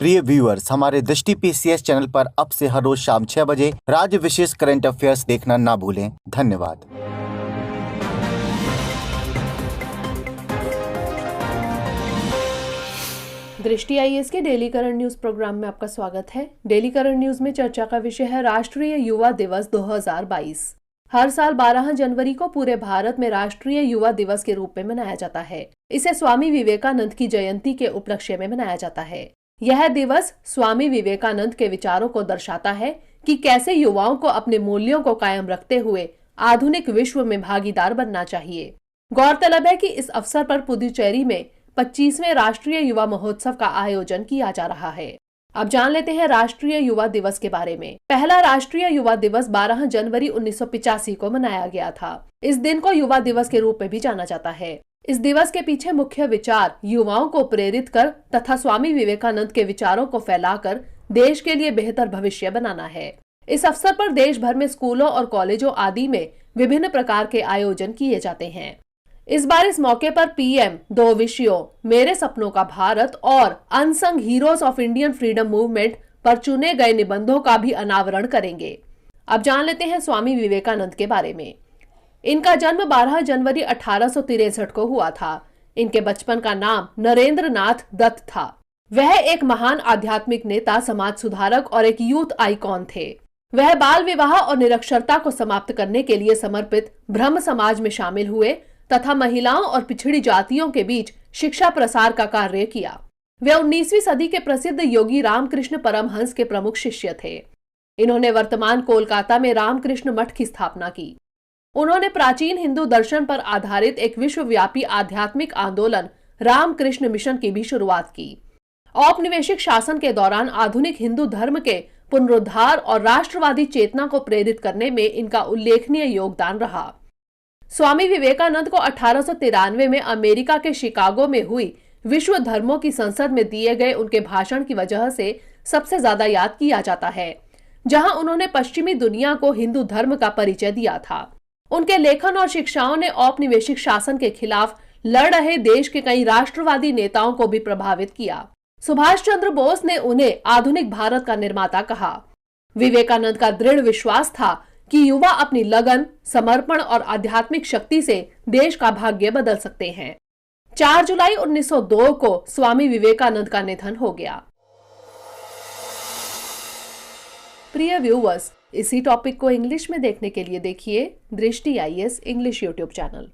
प्रिय व्यूअर्स, हमारे दृष्टि PCS चैनल पर अब से हर रोज शाम 6 बजे राज्य विशेष करंट अफेयर्स देखना ना भूलें। धन्यवाद। दृष्टि IAS के डेली करंट न्यूज प्रोग्राम में आपका स्वागत है। डेली करंट न्यूज में चर्चा का विषय है राष्ट्रीय युवा दिवस 2022। हर साल 12 जनवरी को पूरे भारत में राष्ट्रीय युवा दिवस के रूप में मनाया जाता है। इसे स्वामी विवेकानंद की जयंती के उपलक्ष्य में मनाया जाता है। यह दिवस स्वामी विवेकानंद के विचारों को दर्शाता है कि कैसे युवाओं को अपने मूल्यों को कायम रखते हुए आधुनिक विश्व में भागीदार बनना चाहिए। गौरतलब है कि इस अवसर पर पुदुचेरी में 25वें राष्ट्रीय युवा महोत्सव का आयोजन किया जा रहा है। अब जान लेते हैं राष्ट्रीय युवा दिवस के बारे में। पहला राष्ट्रीय युवा दिवस 12 जनवरी 1985 को मनाया गया था। इस दिन को युवा दिवस के रूप में भी जाना जाता है। इस दिवस के पीछे मुख्य विचार युवाओं को प्रेरित कर तथा स्वामी विवेकानंद के विचारों को फैलाकर देश के लिए बेहतर भविष्य बनाना है। इस अवसर पर देश भर में स्कूलों और कॉलेजों आदि में विभिन्न प्रकार के आयोजन किए जाते हैं। इस बार इस मौके पर PM 2 विषयों मेरे सपनों का भारत और unsung heroes of Indian freedom movement पर चुने गए निबंधों का भी अनावरण करेंगे। अब जान लेते हैं स्वामी विवेकानंद के बारे में। इनका जन्म 12 जनवरी 1863 को हुआ था। इनके बचपन का नाम नरेंद्र नाथ दत्त था। वह एक महान आध्यात्मिक नेता, समाज सुधारक और एक यूथ आइकॉन थे। वह बाल विवाह और निरक्षरता को समाप्त करने के लिए समर्पित ब्रह्म समाज में शामिल हुए तथा महिलाओं और पिछड़ी जातियों के बीच शिक्षा प्रसार का कार्य किया। वे 19वीं सदी के प्रसिद्ध योगी रामकृष्ण परमहंस के प्रमुख शिष्य थे। इन्होंने वर्तमान कोलकाता में रामकृष्ण मठ की स्थापना की। उन्होंने प्राचीन हिंदू दर्शन पर आधारित एक विश्वव्यापी आध्यात्मिक आंदोलन रामकृष्ण मिशन की भी शुरुआत की। औपनिवेशिक शासन के दौरान आधुनिक हिंदू धर्म के पुनरुद्धार और राष्ट्रवादी चेतना को प्रेरित करने में इनका उल्लेखनीय योगदान रहा। स्वामी विवेकानंद को 1893 में अमेरिका के शिकागो में हुई विश्व धर्मों की संसद में दिए गए उनके भाषण की वजह से सबसे ज्यादा याद किया जाता है, जहां उन्होंने पश्चिमी दुनिया को हिंदू धर्म का परिचय दिया था। उनके लेखन और शिक्षाओं ने औपनिवेशिक शासन के खिलाफ लड़ रहे देश के कई राष्ट्रवादी नेताओं को भी प्रभावित किया। सुभाष चंद्र बोस ने उन्हें आधुनिक भारत का निर्माता कहा। विवेकानंद का दृढ़ विश्वास था कि युवा अपनी लगन, समर्पण और आध्यात्मिक शक्ति से देश का भाग्य बदल सकते हैं। 4 जुलाई 1902 को स्वामी विवेकानंद का निधन हो गया। प्रिय व्यूअर्स, इसी टॉपिक को इंग्लिश में देखने के लिए देखिए दृष्टि IAS इंग्लिश YouTube चैनल।